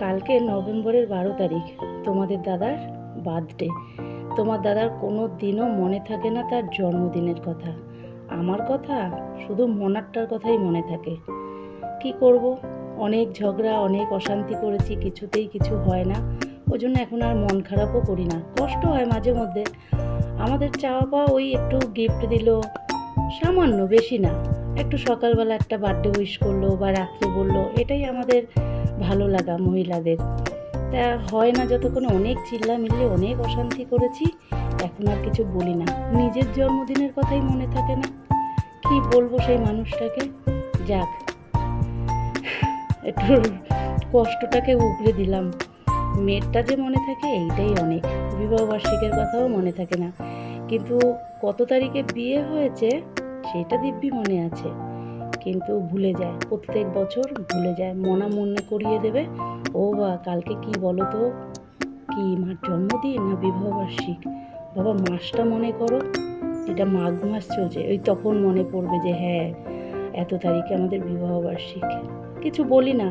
কালকে নভেম্বরের 12 তারিখ, তোমাদের দাদার বার্থডে। তোমার দাদার কোনো দিনও মনে থাকে না তার জন্মদিনের কথা। আমার কথা শুধু মনারটার কথাই মনে থাকে। কি করব, অনেক ঝগড়া অনেক অশান্তি করেছি, কিছুতেই কিছু হয় না। ওই জন্য এখন আর মন খারাপও করি না। কষ্ট হয় মাঝে মধ্যে। আমাদের চাওয়া পাওয়া ওই একটু গিফট দিল, সামান্য, বেশি না। একটু সকালবেলা একটা বার্থডে উইশ করলো বা রাত্রে বললো, এটাই আমাদের ভালো লাগা মহিলাদের। তা হয় না যতক্ষণ। অনেক চিল্লামিল্লি অনেক অশান্তি করেছি, এখন আর কিছু বলি না। নিজের জন্মদিনের কথাই মনে থাকে না, কি বলবো সেই মানুষটাকে। যাক, একটু কষ্টটাকে উগরে দিলাম। মেয়েরটা যে মনে থাকে এইটাই অনেক। বিবাহবার্ষিকের কথাও মনে থাকে না, কিন্তু কত তারিখে বিয়ে হয়েছে সেটা দিব্যি মনে আছে। কিন্তু ভুলে যায়, প্রত্যেক বছর ভুলে যায়। মনে করিয়ে দেবে, ও বা কালকে কি বলো তো, কি মার জন্মদিন না বিবাহবার্ষিক? বাবা মাসটা মনে করো, এটা মাঘ মাস চলছে, ওই তখন মনে পড়বে যে হ্যাঁ এত তারিখে আমাদের বিবাহবার্ষিক। কিছু বলি না।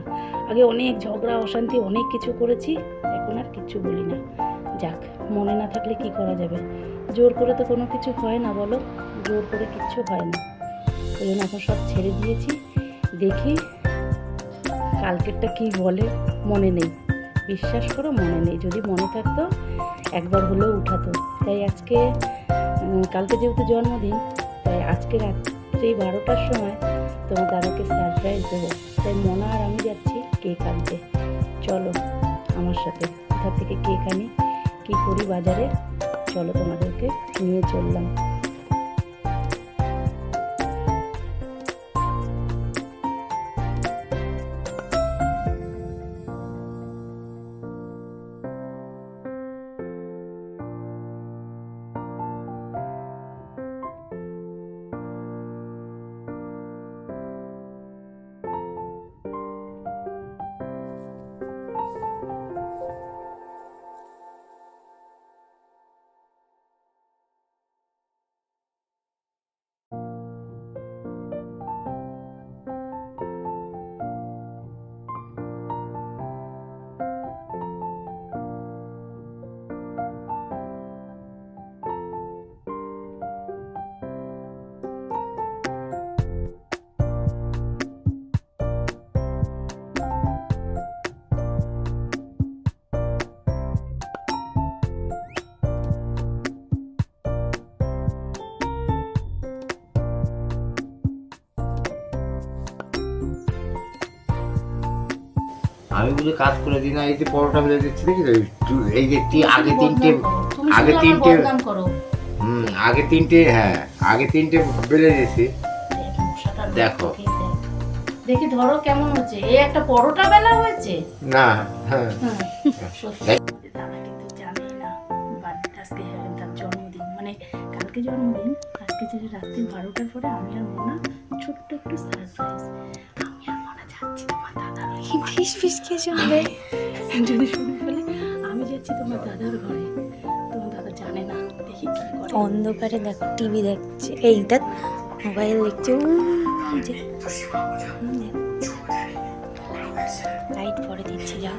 আগে অনেক ঝগড়া অশান্তি অনেক কিছু করেছি, এখন আর কিছু বলি না। যাক, মনে না থাকলে কি করা যাবে? জোর করে তো কোনো কিছু হয় না, বলো? জোর করে কিচ্ছু হয় না। ওই জন্য এখন সব ছেড়ে দিয়েছি। দেখি কালকেরটা কি বলে। মনে নেই, বিশ্বাস করো মনে নেই। যদি মনে থাকতো একবার হলেও উঠাতো। তাই আজকে কালকে যেহেতু জন্মদিন, তাই আজকে রাত্রি 12টার সময় তোমার দাদাকে সারপ্রাইজ দেবো। তাই মনা আর আমি যাচ্ছি কেক আনতে। চলো আমার সাথে। কোথা থেকে কেক আনি, কী করি বাজারে, চলো তোমাদেরকে নিয়ে চললাম। আমি বলে কাজ করে দিই না। এই যে পরোটা বেলে দিচ্ছি, দেখি এই যে আগে তিনটে আগে তিনটে বেলে দিয়েছি। দেখো দেখি, ধরো কেমন হচ্ছে। এই একটা পরোটা বেলা হয়েছে না। হ্যাঁ, দাদা কিন্তু জানে না আজকে তার জন্মদিন, মানে কালকে জন্মদিন। আজকে যে রাত্রি 12টার পরে আমি আর মোনা ছোট্ট একটু সারপ্রাইজ। আমি আর মোনা যাচ্ছি তোমার দাদার ফিস ফিস কে শুনবে, যদি শুনে ফেলে। আমি যাচ্ছি তোমার দাদার ঘরে, তোমার দাদা জানে না। দেখি কি করে। অন্ধকারে দেখো টিভি দেখছে, এইটা মোবাইল দেখছে। লাইট পরে দিচ্ছে, যাও।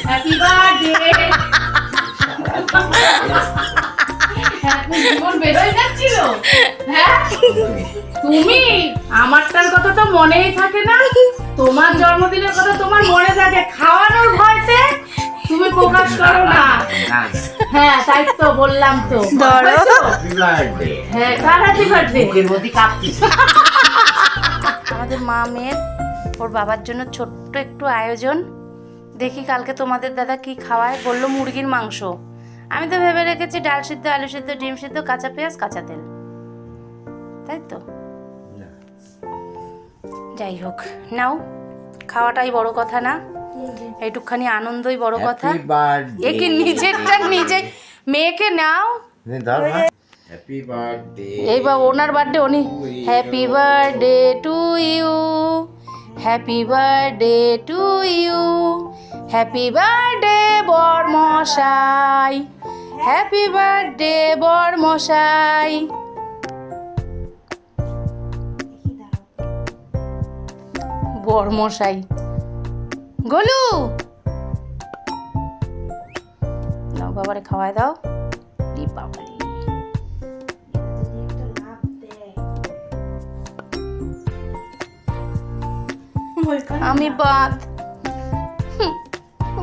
Happy birthday. জীবন বেরোয় যাচ্ছিল। হ্যাঁ, তুমি আমারটার কথা তো মনেই থাকে না, তোমার জন্মদিনের কথা তোমার মনে থাকে। খাওয়ানোর ভয়তে তুমি প্রকাশ করো না। হ্যাঁ, তাই তো বললাম তো। হ্যাঁ, কার হ্যাপি বার্থডে? আমাদের মা মেয়ের ওর বাবার জন্য ছোট্ট একটু আয়োজন। দেখি কালকে তোমাদের দাদা কি খাওয়ায়। বললো মুরগির মাংস। আমি তো ভেবে রেখেছি ডাল সিদ্ধ, আলু সিদ্ধ, ডিম সিদ্ধ, কাঁচা পেঁয়াজ, কাঁচা তেল। তাই তো। যাই হোক, নাও, খাওয়াটাই বড় কথা না, এইটুকখানি আনন্দই বড় কথা। একে নিজেরটা নিজে, মেয়েকে নাও। Happy birthday. এই বা ওনার বার্থডে, উনি happy birthday to you, happy birthday to you, happy birthday বরমশাই, হ্যাপি বার্থডে বর মশাই। বর মশাই গোলু নাও বাবারে খাওয়াই দাও। রে বাবারে আমি বাদ,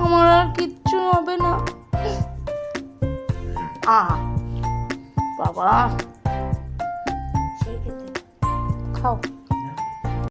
আমার আর কিচ্ছু হবে না। বাবা খাও।